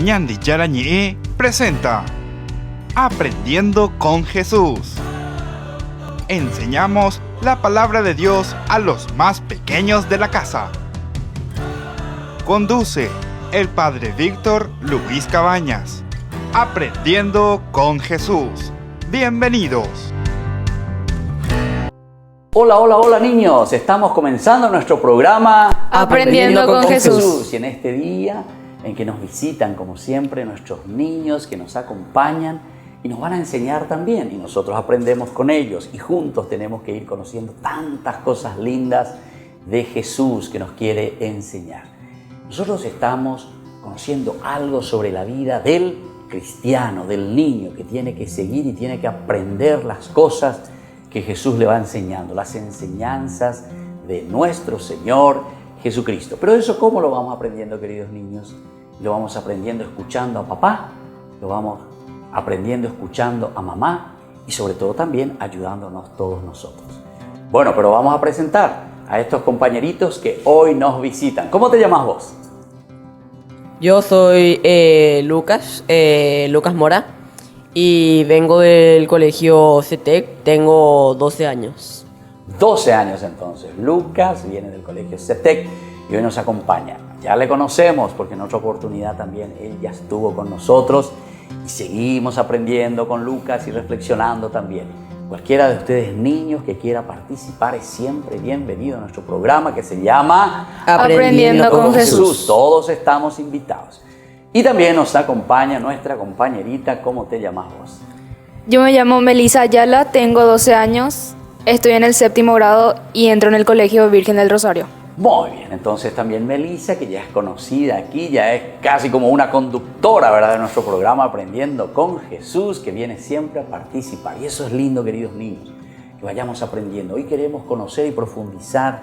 Ñandi Yarañe presenta Aprendiendo con Jesús. Enseñamos la palabra de Dios a los más pequeños de la casa. Conduce el Padre Víctor Luis Cabañas. Aprendiendo con Jesús. Bienvenidos. Hola niños, estamos comenzando nuestro programa Aprendiendo con Jesús. Y en este día en que nos visitan como siempre nuestros niños que nos acompañan y nos van a enseñar también y nosotros aprendemos con ellos y juntos tenemos que ir conociendo tantas cosas lindas de Jesús que nos quiere enseñar. Nosotros estamos conociendo algo sobre la vida del cristiano, del niño que tiene que seguir y tiene que aprender las cosas que Jesús le va enseñando, las enseñanzas de nuestro Señor Jesucristo. Pero eso, ¿cómo lo vamos aprendiendo, queridos niños? Lo vamos aprendiendo escuchando a papá, lo vamos aprendiendo escuchando a mamá y sobre todo también ayudándonos todos nosotros. Bueno, pero vamos a presentar a estos compañeritos que hoy nos visitan. ¿Cómo te llamas vos? Yo soy Lucas Mora y vengo del colegio CETEC, tengo 12 años. 12 años entonces. Lucas viene del colegio CETEC y hoy nos acompaña. Ya le conocemos porque en otra oportunidad también él ya estuvo con nosotros y seguimos aprendiendo con Lucas y reflexionando también. Cualquiera de ustedes niños que quiera participar es siempre bienvenido a nuestro programa que se llama Aprendiendo con Jesús. Todos estamos invitados. Y también nos acompaña nuestra compañerita. ¿Cómo te llamas vos? Yo me llamo Melissa Ayala, tengo 12 años, estoy en el 7º grado y entro en el Colegio Virgen del Rosario. Muy bien, entonces también Melissa, que ya es conocida aquí, ya es casi como una conductora, ¿verdad?, de nuestro programa Aprendiendo con Jesús, que viene siempre a participar. Y eso es lindo, queridos niños, que vayamos aprendiendo. Hoy queremos conocer y profundizar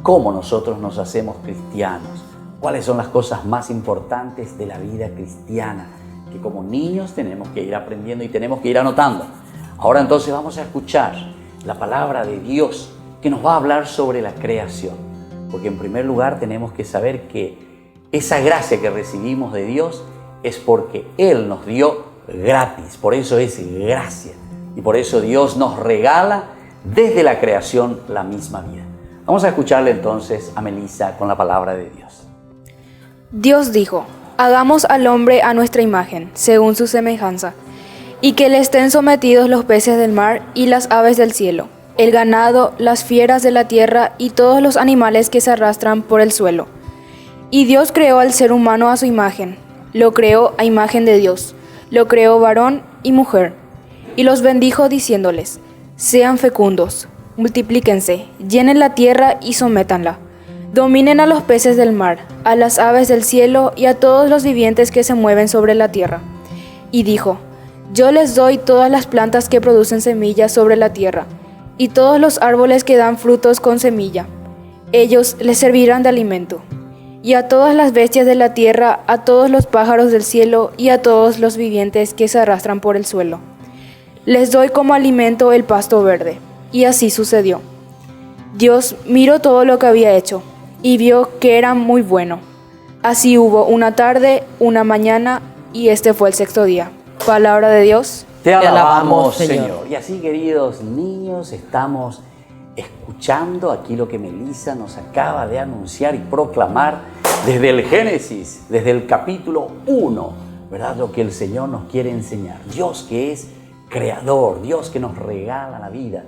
cómo nosotros nos hacemos cristianos, cuáles son las cosas más importantes de la vida cristiana, que como niños tenemos que ir aprendiendo y tenemos que ir anotando. Ahora entonces vamos a escuchar la palabra de Dios que nos va a hablar sobre la creación. Porque en primer lugar tenemos que saber que esa gracia que recibimos de Dios es porque Él nos dio gratis. Por eso es gracia. Y por eso Dios nos regala desde la creación la misma vida. Vamos a escucharle entonces a Melissa con la palabra de Dios. Dios dijo, hagamos al hombre a nuestra imagen, según su semejanza, y que le estén sometidos los peces del mar y las aves del cielo, el ganado, las fieras de la tierra y todos los animales que se arrastran por el suelo. Y Dios creó al ser humano a su imagen, lo creó a imagen de Dios, lo creó varón y mujer, y los bendijo diciéndoles, sean fecundos, multiplíquense, llenen la tierra y sométanla, dominen a los peces del mar, a las aves del cielo y a todos los vivientes que se mueven sobre la tierra. Y dijo, yo les doy todas las plantas que producen semillas sobre la tierra, y todos los árboles que dan frutos con semilla. Ellos les servirán de alimento. Y a todas las bestias de la tierra, a todos los pájaros del cielo y a todos los vivientes que se arrastran por el suelo. Les doy como alimento el pasto verde. Y así sucedió. Dios miró todo lo que había hecho, y vio que era muy bueno. Así hubo una tarde, una mañana, y este fue el 6º día. Palabra de Dios. Te alabamos, Señor. Y así, queridos niños, estamos escuchando aquí lo que Melissa nos acaba de anunciar y proclamar desde el Génesis, desde el capítulo 1, ¿verdad? Lo que el Señor nos quiere enseñar. Dios que es creador, Dios que nos regala la vida.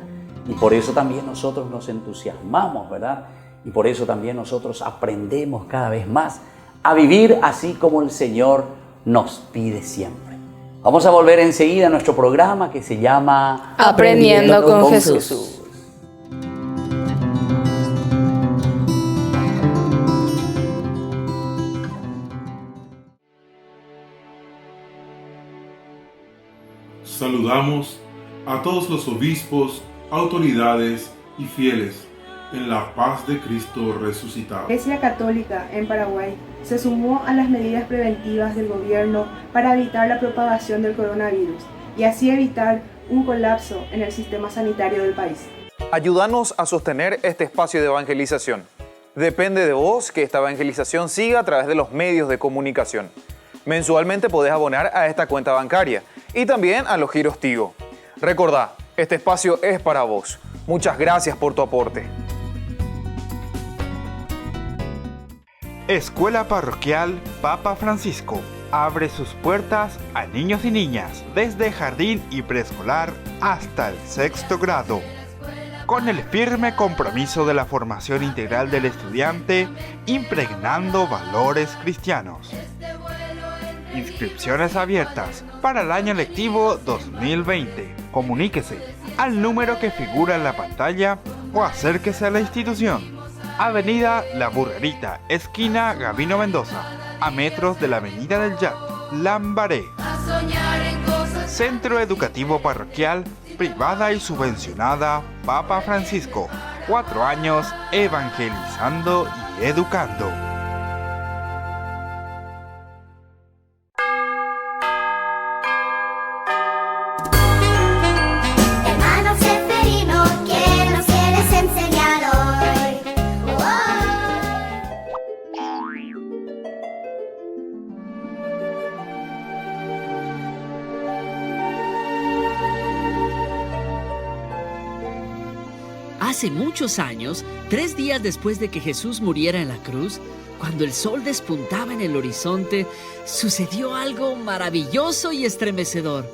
Y por eso también nosotros nos entusiasmamos, ¿verdad? Y por eso también nosotros aprendemos cada vez más a vivir así como el Señor nos pide siempre. Vamos a volver enseguida a nuestro programa que se llama Aprendiendo con Jesús. Saludamos a todos los obispos, autoridades y fieles en la paz de Cristo resucitado. La Iglesia Católica en Paraguay se sumó a las medidas preventivas del gobierno para evitar la propagación del coronavirus y así evitar un colapso en el sistema sanitario del país. Ayúdanos a sostener este espacio de evangelización. Depende de vos que esta evangelización siga a través de los medios de comunicación. Mensualmente podés abonar a esta cuenta bancaria y también a los giros Tigo. Recordá, este espacio es para vos. Muchas gracias por tu aporte. Escuela Parroquial Papa Francisco abre sus puertas a niños y niñas desde jardín y preescolar hasta el 6º grado, con el firme compromiso de la formación integral del estudiante, impregnando valores cristianos. Inscripciones abiertas para el año lectivo 2020. Comuníquese al número que figura en la pantalla o acérquese a la institución. Avenida La Burrerita, esquina Gabino Mendoza, a metros de la Avenida del Yat, Lambaré. Centro Educativo Parroquial, privada y subvencionada Papa Francisco. 4 años evangelizando y educando. Hermano Seferino, ¿qué nos quieres enseñar hoy? Hace muchos años, 3 días después de que Jesús muriera en la cruz, cuando el sol despuntaba en el horizonte, sucedió algo maravilloso y estremecedor.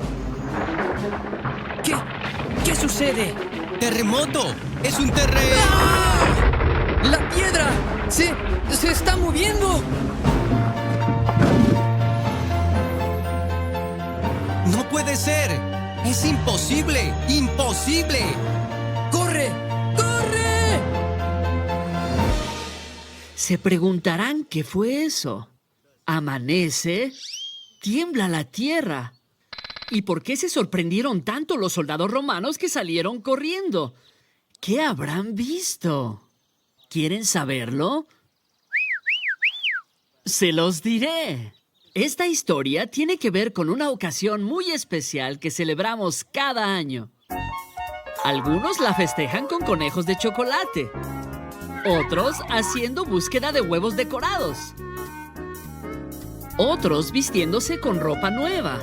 ¿Qué sucede? ¡Terremoto! ¡Es un terremoto! ¡Ah! ¡La piedra! ¡Se está moviendo! ¡No puede ser! ¡Es imposible! ¡Imposible! ¡Corre! ¡Corre! Se preguntarán qué fue eso. Amanece, tiembla la tierra. ¿Y por qué se sorprendieron tanto los soldados romanos que salieron corriendo? ¿Qué habrán visto? ¿Quieren saberlo? Se los diré. Esta historia tiene que ver con una ocasión muy especial que celebramos cada año. Algunos la festejan con conejos de chocolate. Otros haciendo búsqueda de huevos decorados. Otros vistiéndose con ropa nueva.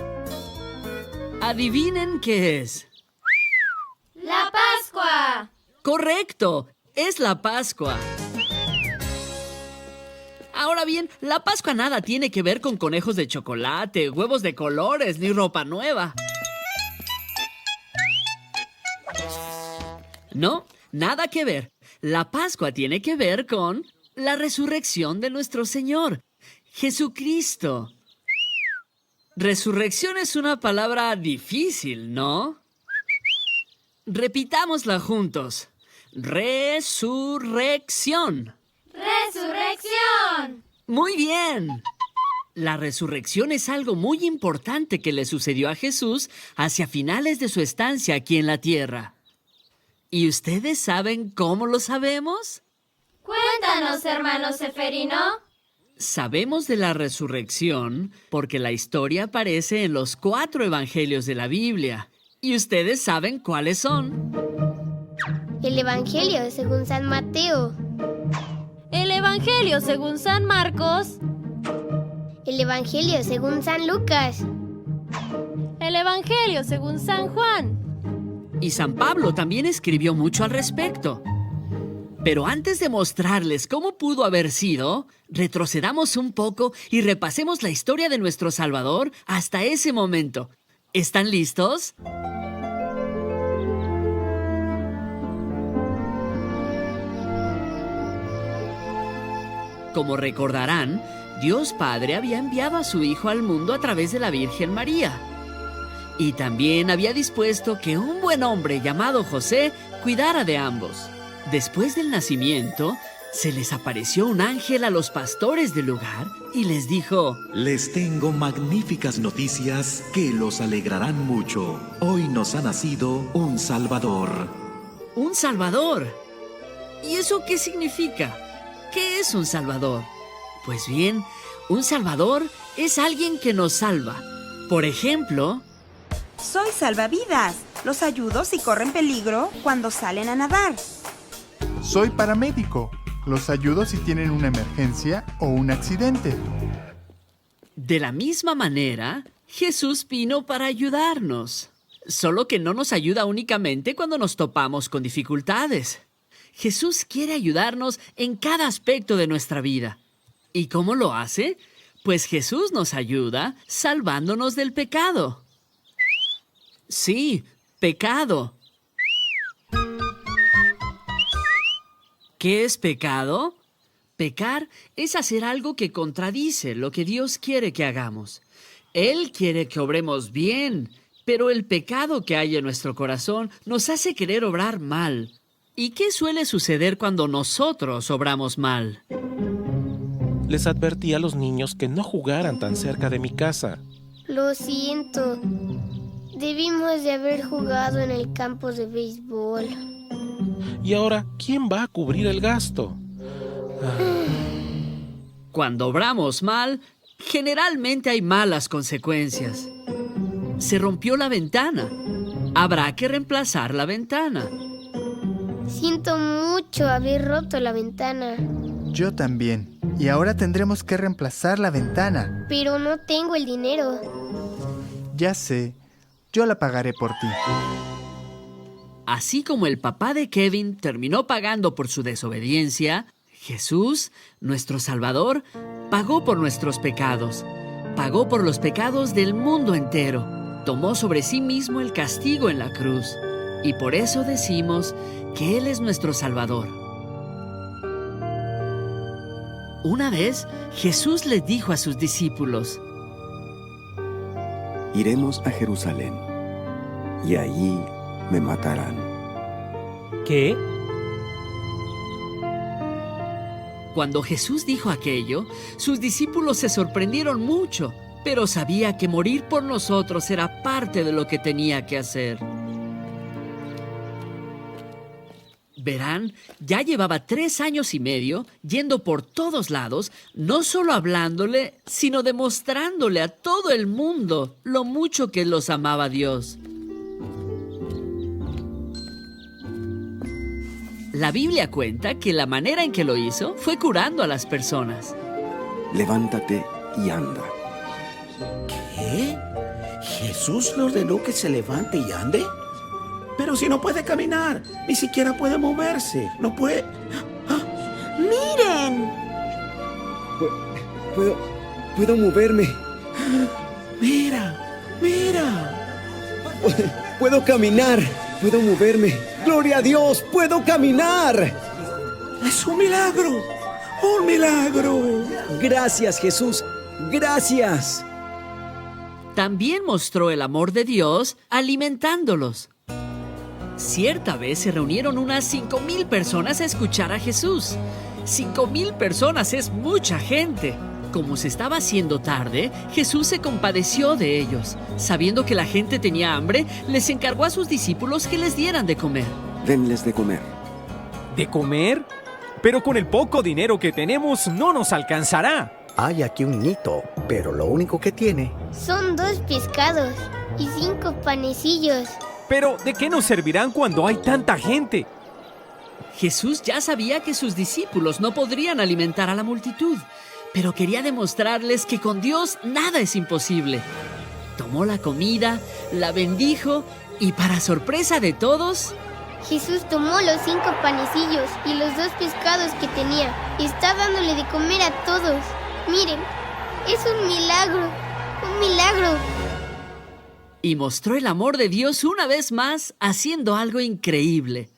Adivinen qué es. ¡La Pascua! ¡Correcto! Es la Pascua. Ahora bien, la Pascua nada tiene que ver con conejos de chocolate, huevos de colores, ni ropa nueva. No, nada que ver. La Pascua tiene que ver con la resurrección de nuestro Señor, Jesucristo. Resurrección es una palabra difícil, ¿no? Repitámosla juntos. Resurrección. ¡Resurrección! Muy bien. La resurrección es algo muy importante que le sucedió a Jesús hacia finales de su estancia aquí en la tierra. ¿Y ustedes saben cómo lo sabemos? Cuéntanos, hermano Seferino. Sabemos de la resurrección porque la historia aparece en los 4 evangelios de la Biblia. ¿Y ustedes saben cuáles son? El Evangelio según San Mateo. El Evangelio según San Marcos. El Evangelio según San Lucas. El Evangelio según San Juan. Y San Pablo también escribió mucho al respecto. Pero antes de mostrarles cómo pudo haber sido, retrocedamos un poco y repasemos la historia de nuestro Salvador hasta ese momento. ¿Están listos? Como recordarán, Dios Padre había enviado a su Hijo al mundo a través de la Virgen María. Y también había dispuesto que un buen hombre llamado José cuidara de ambos. Después del nacimiento, se les apareció un ángel a los pastores del lugar y les dijo: Les tengo magníficas noticias que los alegrarán mucho. Hoy nos ha nacido un Salvador. ¡Un Salvador! ¿Y eso qué significa? ¿Qué es un Salvador? Pues bien, un Salvador es alguien que nos salva. Por ejemplo... Soy salvavidas. Los ayudo si corren peligro cuando salen a nadar. Soy paramédico. Los ayudo si tienen una emergencia o un accidente. De la misma manera, Jesús vino para ayudarnos. Solo que no nos ayuda únicamente cuando nos topamos con dificultades. Jesús quiere ayudarnos en cada aspecto de nuestra vida. ¿Y cómo lo hace? Pues Jesús nos ayuda salvándonos del pecado. Sí, pecado. ¿Qué es pecado? Pecar es hacer algo que contradice lo que Dios quiere que hagamos. Él quiere que obremos bien, pero el pecado que hay en nuestro corazón nos hace querer obrar mal. ¿Y qué suele suceder cuando nosotros obramos mal? Les advertí a los niños que no jugaran tan cerca de mi casa. Lo siento. Debimos de haber jugado en el campo de béisbol. Y ahora, ¿quién va a cubrir el gasto? Cuando obramos mal, generalmente hay malas consecuencias. Se rompió la ventana. Habrá que reemplazar la ventana. Siento mucho haber roto la ventana. Yo también. Y ahora tendremos que reemplazar la ventana. Pero no tengo el dinero. Ya sé. Yo la pagaré por ti. Así como el papá de Kevin terminó pagando por su desobediencia, Jesús, nuestro Salvador, pagó por nuestros pecados. Pagó por los pecados del mundo entero. Tomó sobre sí mismo el castigo en la cruz. Y por eso decimos que Él es nuestro Salvador. Una vez, Jesús les dijo a sus discípulos: Iremos a Jerusalén, y allí me matarán. ¿Qué? Cuando Jesús dijo aquello, sus discípulos se sorprendieron mucho, pero sabía que morir por nosotros era parte de lo que tenía que hacer. Verán, ya llevaba 3 años y medio yendo por todos lados, no solo hablándole, sino demostrándole a todo el mundo lo mucho que los amaba Dios. La Biblia cuenta que la manera en que lo hizo fue curando a las personas. Levántate y anda. ¿Qué? ¿Jesús le ordenó que se levante y ande? Pero si no puede caminar, ni siquiera puede moverse, no puede... ¡Ah! ¡Miren! Puedo moverme. ¡Mira! ¡Mira! Puedo caminar, puedo moverme. ¡Gloria a Dios! ¡Puedo caminar! ¡Es un milagro! ¡Un milagro! Gracias, Jesús. Gracias. También mostró el amor de Dios alimentándolos. Cierta vez se reunieron unas 5,000 personas a escuchar a Jesús. 5,000 personas es mucha gente. Como se estaba haciendo tarde, Jesús se compadeció de ellos. Sabiendo que la gente tenía hambre, les encargó a sus discípulos que les dieran de comer. Denles de comer. ¿De comer? Pero con el poco dinero que tenemos no nos alcanzará. Hay aquí un niñito, pero lo único que tiene... Son 2 pescados y 5 panecillos. Pero, ¿de qué nos servirán cuando hay tanta gente? Jesús ya sabía que sus discípulos no podrían alimentar a la multitud, pero quería demostrarles que con Dios nada es imposible. Tomó la comida, la bendijo y, para sorpresa de todos... Jesús tomó los 5 panecillos y los 2 pescados que tenía. Está dándole de comer a todos. Miren, es un milagro, un milagro. Y mostró el amor de Dios una vez más, haciendo algo increíble.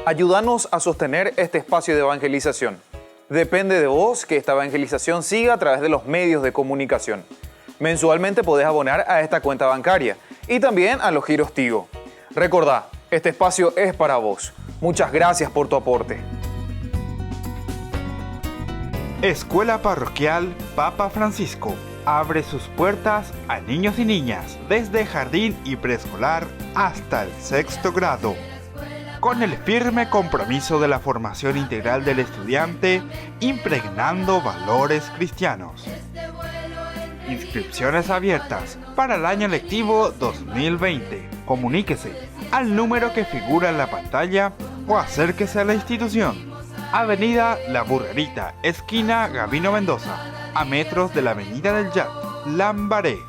Ayúdanos a sostener este espacio de evangelización. Depende de vos que esta evangelización siga a través de los medios de comunicación. Mensualmente podés abonar a esta cuenta bancaria y también a los giros Tigo. Recordá, este espacio es para vos. Muchas gracias por tu aporte. Escuela Parroquial Papa Francisco abre sus puertas a niños y niñas desde jardín y preescolar hasta el 6º grado. Con el firme compromiso de la formación integral del estudiante, impregnando valores cristianos. Inscripciones abiertas para el año lectivo 2020. Comuníquese al número que figura en la pantalla o acérquese a la institución. Avenida La Burrerita, esquina Gabino Mendoza, a metros de la Avenida del Yat, Lambaré.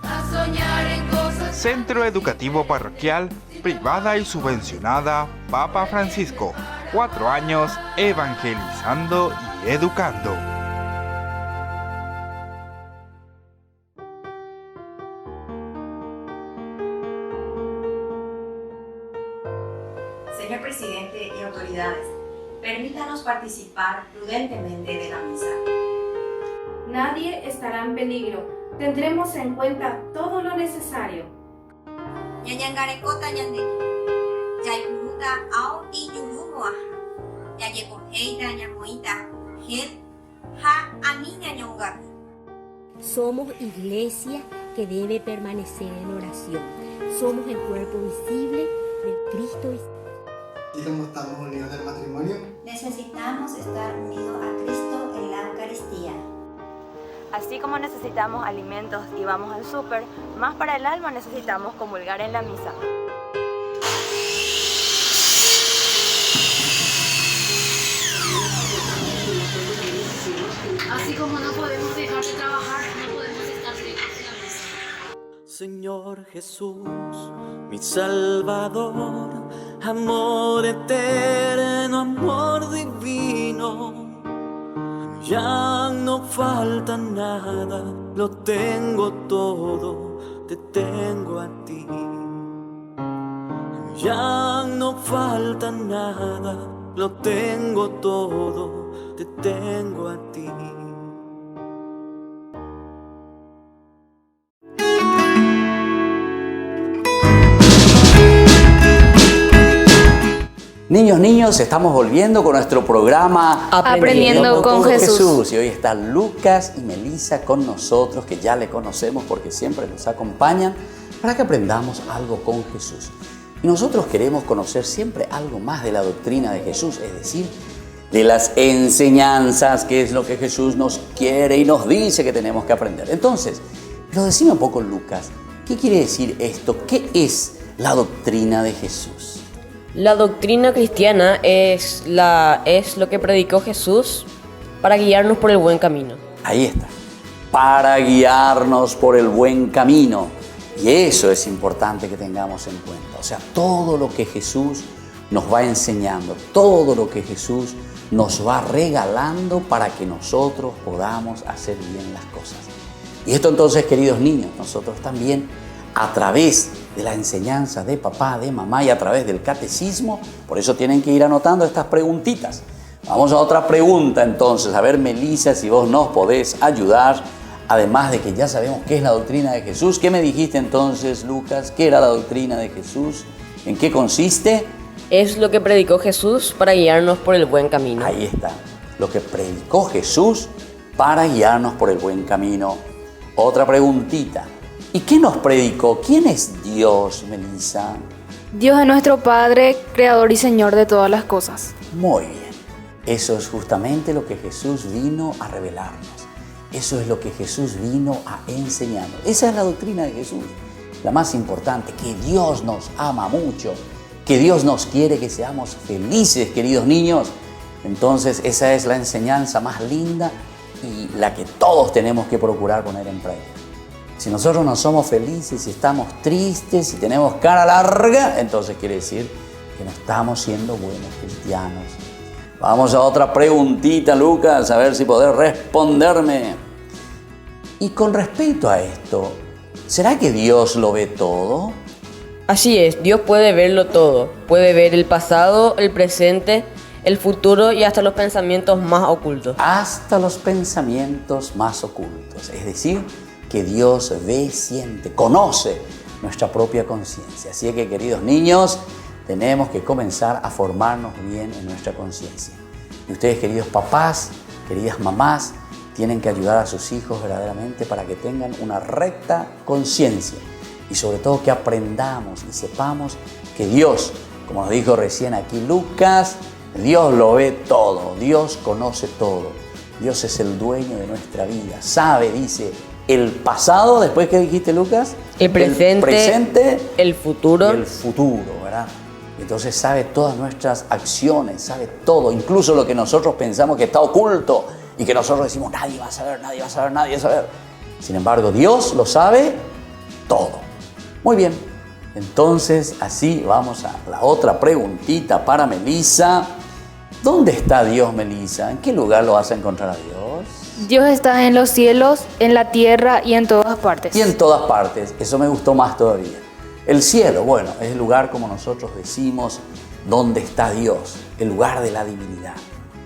Centro Educativo Parroquial, privada y subvencionada Papa Francisco. 4 años evangelizando y educando. Señor presidente y autoridades, permítanos participar prudentemente de la misa. Nadie estará en peligro. Tendremos en cuenta todo lo necesario. Ñañangarekota ñandeki, yaykuruta ao iyurumoa, yayekoheita ñamoita, gen ha ani ñañongati. Somos iglesia que debe permanecer en oración. Somos el cuerpo visible de Cristo. Y como estamos unidos del matrimonio, necesitamos estar unidos a Cristo en la Eucaristía. Así como necesitamos alimentos y vamos al súper, más para el alma necesitamos comulgar en la misa. Así como no podemos dejar de trabajar, no podemos estar lejos de la misa. Señor Jesús, mi Salvador, amor eterno, amor divino. Ya no falta nada, lo tengo todo, te tengo a ti. Ya no falta nada, lo tengo todo, te tengo a ti. Niños, estamos volviendo con nuestro programa Aprendiendo con Jesús. Y hoy están Lucas y Melissa con nosotros, que ya le conocemos porque siempre nos acompañan, para que aprendamos algo con Jesús. Y nosotros queremos conocer siempre algo más de la doctrina de Jesús, es decir, de las enseñanzas, que es lo que Jesús nos quiere y nos dice que tenemos que aprender. Entonces, pero decime un poco, Lucas, ¿qué quiere decir esto? ¿Qué es la doctrina de Jesús? La doctrina cristiana es lo que predicó Jesús para guiarnos por el buen camino. Ahí está, para guiarnos por el buen camino. Y eso es importante que tengamos en cuenta. O sea, todo lo que Jesús nos va enseñando, todo lo que Jesús nos va regalando para que nosotros podamos hacer bien las cosas. Y esto entonces, queridos niños, nosotros también, a través de la enseñanza de papá, de mamá y a través del catecismo, por eso tienen que ir anotando estas preguntitas. Vamos a otra pregunta entonces. A ver, Melissa, si vos nos podés ayudar, además de que ya sabemos qué es la doctrina de Jesús. ¿Qué me dijiste entonces, Lucas? ¿Qué era la doctrina de Jesús? ¿En qué consiste? Es lo que predicó Jesús para guiarnos por el buen camino. Ahí está, lo que predicó Jesús para guiarnos por el buen camino. Otra preguntita. ¿Y qué nos predicó? ¿Quién es Dios, Melissa? Dios es nuestro Padre, Creador y Señor de todas las cosas. Muy bien. Eso es justamente lo que Jesús vino a revelarnos. Eso es lo que Jesús vino a enseñarnos. Esa es la doctrina de Jesús. La más importante, que Dios nos ama mucho, que Dios nos quiere que seamos felices, queridos niños. Entonces, esa es la enseñanza más linda y la que todos tenemos que procurar poner en práctica. Si nosotros no somos felices, si estamos tristes, si tenemos cara larga, entonces quiere decir que no estamos siendo buenos cristianos. Vamos a otra preguntita, Lucas, a ver si podés responderme. Y con respecto a esto, ¿será que Dios lo ve todo? Así es, Dios puede verlo todo. Puede ver el pasado, el presente, el futuro y hasta los pensamientos más ocultos. Hasta los pensamientos más ocultos. Es decir, que Dios ve, siente, conoce nuestra propia conciencia. Así que, queridos niños, tenemos que comenzar a formarnos bien en nuestra conciencia. Y ustedes, queridos papás, queridas mamás, tienen que ayudar a sus hijos verdaderamente para que tengan una recta conciencia. Y sobre todo que aprendamos y sepamos que Dios, como nos dijo recién aquí Lucas, Dios lo ve todo, Dios conoce todo. Dios es el dueño de nuestra vida, sabe, dice, el pasado, después ¿qué dijiste, Lucas? El presente, el futuro. Y el futuro, ¿verdad? Entonces Entonces sabe todas nuestras acciones, sabe todo, incluso lo que nosotros pensamos que está oculto y que nosotros decimos, nadie va a saber, nadie va a saber, nadie va a saber. Sin embargo, Dios lo sabe todo. Muy bien, entonces así vamos a la otra preguntita para Melissa. ¿Dónde está Dios, Melissa? ¿En qué lugar lo vas a encontrar a Dios? Dios está en los cielos, en la tierra y en todas partes. Y en todas partes, eso me gustó más todavía. El cielo, bueno, es el lugar, como nosotros decimos, donde está Dios, el lugar de la divinidad.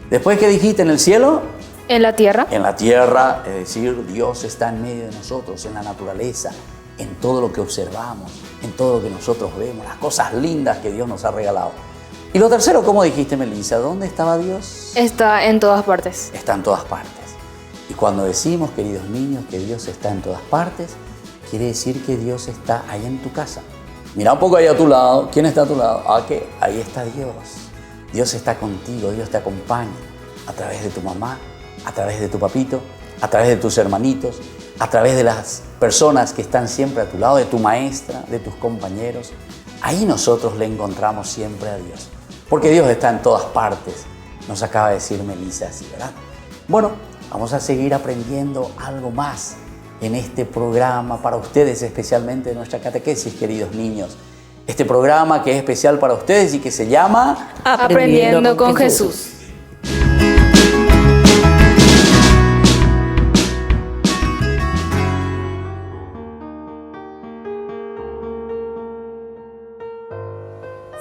Después, ¿qué dijiste en el cielo? En la tierra. En la tierra, es decir, Dios está en medio de nosotros, en la naturaleza, en todo lo que observamos, en todo lo que nosotros vemos, las cosas lindas que Dios nos ha regalado. Y lo tercero, ¿cómo dijiste, Melissa? ¿Dónde estaba Dios? Está en todas partes. Está en todas partes. Y cuando decimos, queridos niños, que Dios está en todas partes, quiere decir que Dios está ahí en tu casa. Mira un poco ahí a tu lado. ¿Quién está a tu lado? Ah, ¿qué? Ahí está Dios. Dios está contigo, Dios te acompaña a través de tu mamá, a través de tu papito, a través de tus hermanitos, a través de las personas que están siempre a tu lado, de tu maestra, de tus compañeros. Ahí nosotros le encontramos siempre a Dios. Porque Dios está en todas partes. Nos acaba de decir Melissa así, ¿verdad? Bueno, vamos a seguir aprendiendo algo más en este programa para ustedes, especialmente de nuestra catequesis, queridos niños. Este programa que es especial para ustedes y que se llama Aprendiendo con Jesús.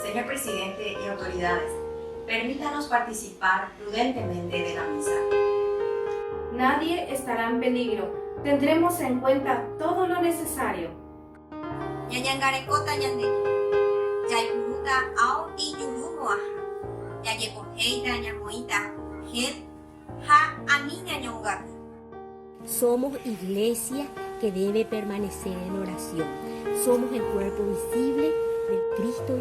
Señor presidente y autoridades, permítanos participar prudentemente de la misa. Nadie estará en peligro. Tendremos en cuenta todo lo necesario. Ñañangarekota ñande, yayuruta ao iyurumoa, yayepoheita ñamoita, gen ha ani ñañongaku. Somos iglesia que debe permanecer en oración. Somos el cuerpo visible de Cristo.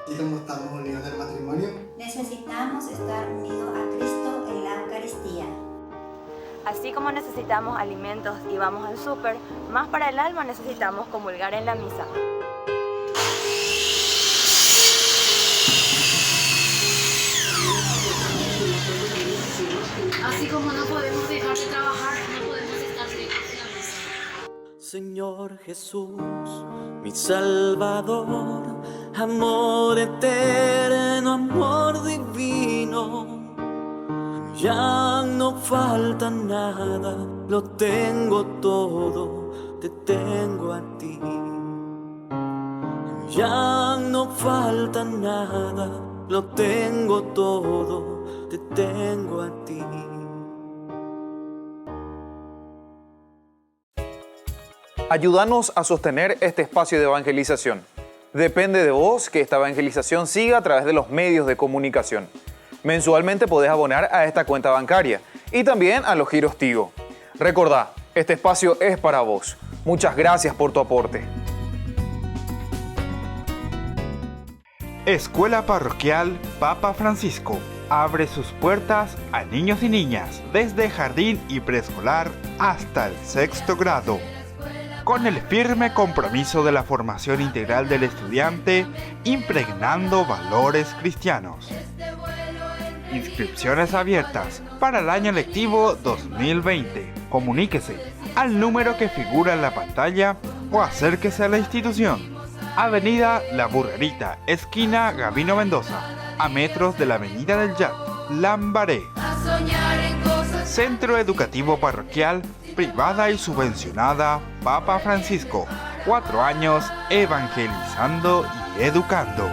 Así como estamos unidos en el matrimonio, necesitamos estar unidos a Cristo en la Eucaristía. Así como necesitamos alimentos y vamos al súper, más para el alma necesitamos comulgar en la misa. Así como no podemos dejar de trabajar, no podemos estar lejos de la misa. Señor Jesús, mi Salvador, amor eterno, amor divino. Ya no falta nada, lo tengo todo, te tengo a ti. Ya no falta nada, lo tengo todo, te tengo a ti. Ayúdanos a sostener este espacio de evangelización. Depende de vos que esta evangelización siga a través de los medios de comunicación. Mensualmente podés abonar a esta cuenta bancaria y también a los giros Tigo. Recordá, este espacio es para vos. Muchas gracias por tu aporte. Escuela Parroquial Papa Francisco abre sus puertas a niños y niñas desde jardín y preescolar hasta el 6º grado. Con el firme compromiso de la formación integral del estudiante, impregnando valores cristianos. Inscripciones abiertas para el año lectivo 2020. Comuníquese al número que figura en la pantalla o acérquese a la institución. Avenida La Burrerita, esquina Gabino Mendoza, a metros de la Avenida del Yat, Lambaré. Centro Educativo Parroquial, privada y subvencionada Papa Francisco. 4 años evangelizando y educando.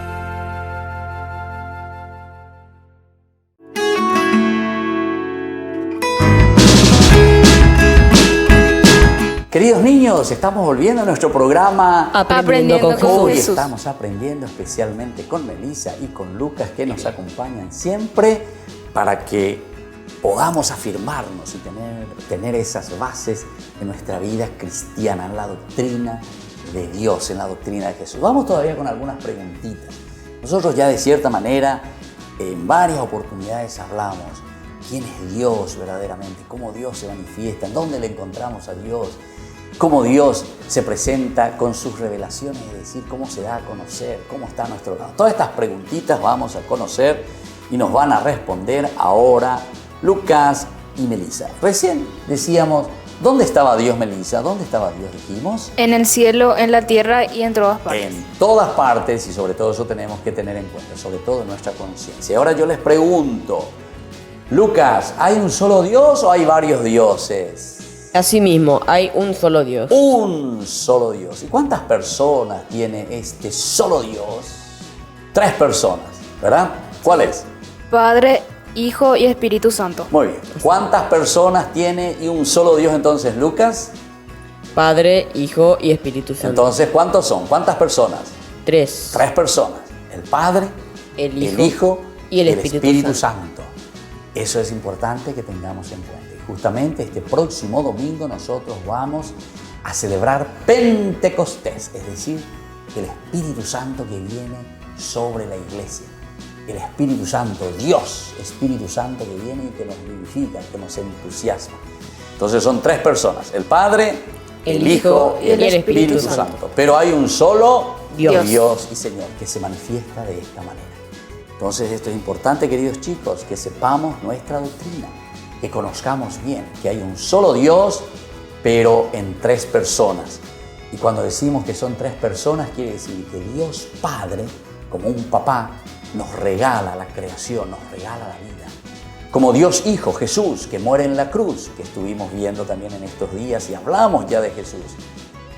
Queridos niños, estamos volviendo a nuestro programa Aprendiendo con Jesús. Hoy estamos aprendiendo especialmente con Melissa y con Lucas, que nos acompañan siempre para que podamos afirmarnos y tener esas bases en nuestra vida cristiana, en la doctrina de Dios, en la doctrina de Jesús. Vamos todavía con algunas preguntitas. Nosotros ya de cierta manera en varias oportunidades hablamos quién es Dios verdaderamente, cómo Dios se manifiesta, en dónde le encontramos a Dios. cómo Dios se presenta con sus revelaciones, es decir, cómo se da a conocer, cómo está a nuestro lado. Todas estas preguntitas vamos a conocer y nos van a responder ahora Lucas y Melissa. Recién decíamos, ¿dónde estaba Dios, Melissa? ¿Dónde estaba Dios, dijimos? En el cielo, en la tierra y en todas partes. En todas partes, y sobre todo eso tenemos que tener en cuenta, sobre todo en nuestra conciencia. Ahora yo les pregunto, Lucas, ¿hay un solo Dios o hay varios dioses? Asimismo, hay un solo Dios. Un solo Dios. ¿Y cuántas personas tiene este solo Dios? 3 personas, ¿verdad? ¿Cuál es? Padre, Hijo y Espíritu Santo. Muy bien. ¿Cuántas personas tiene y un solo Dios entonces, Lucas? Padre, Hijo y Espíritu Santo. Entonces, ¿cuántos son? ¿Cuántas personas? 3. 3 personas. El Padre, el Hijo y el Espíritu Santo. Eso es importante que tengamos en cuenta. Y justamente este próximo domingo nosotros vamos a celebrar Pentecostés, es decir, el Espíritu Santo que viene sobre la iglesia. El Espíritu Santo, Dios, Espíritu Santo que viene y que nos vivifica, que nos entusiasma. Entonces son 3 personas, el Padre, el Hijo y el Espíritu Santo. Pero hay un solo Dios y Señor que se manifiesta de esta manera. Entonces esto es importante, queridos chicos, que sepamos nuestra doctrina, que conozcamos bien que hay un solo Dios, pero en 3 personas. Y cuando decimos que son 3 personas, quiere decir que Dios Padre, como un papá, nos regala la creación, nos regala la vida. Como Dios Hijo, Jesús, que muere en la cruz, que estuvimos viendo también en estos días y hablamos ya de Jesús.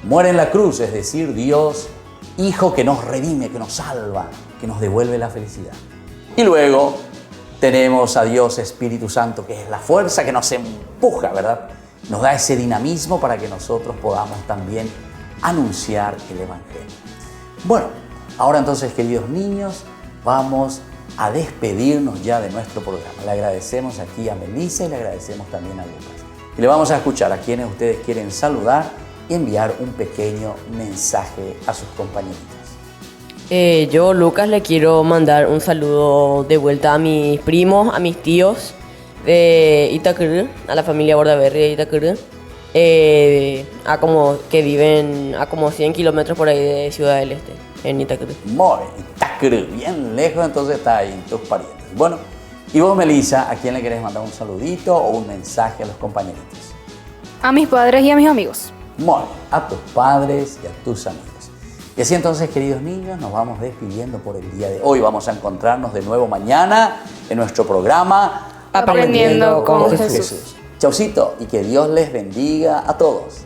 Muere en la cruz, es decir, Dios Hijo que nos redime, que nos salva, que nos devuelve la felicidad. Y luego tenemos a Dios Espíritu Santo, que es la fuerza que nos empuja, ¿verdad? Nos da ese dinamismo para que nosotros podamos también anunciar el Evangelio. Bueno, ahora entonces, queridos niños, vamos a despedirnos ya de nuestro programa. Le agradecemos aquí a Melissa y le agradecemos también a Lucas. Y le vamos a escuchar a quienes ustedes quieren saludar y enviar un pequeño mensaje a sus compañeritos. Yo, Lucas, le quiero mandar un saludo de vuelta a mis primos, a mis tíos de Itacurú, a la familia Bordaberry de Itacurú, que viven a como 100 kilómetros por ahí de Ciudad del Este, en Itacurú. Muy bien, Itacurú, bien lejos, entonces está ahí tus parientes. Bueno, y vos, Melissa, ¿a quién le querés mandar un saludito o un mensaje a los compañeritos? A mis padres y a mis amigos. Muy bien, a tus padres y a tus amigos. Y así entonces, queridos niños, nos vamos despidiendo por el día de hoy. Vamos a encontrarnos de nuevo mañana en nuestro programa Aprendiendo con Jesús. Chaucito y que Dios les bendiga a todos.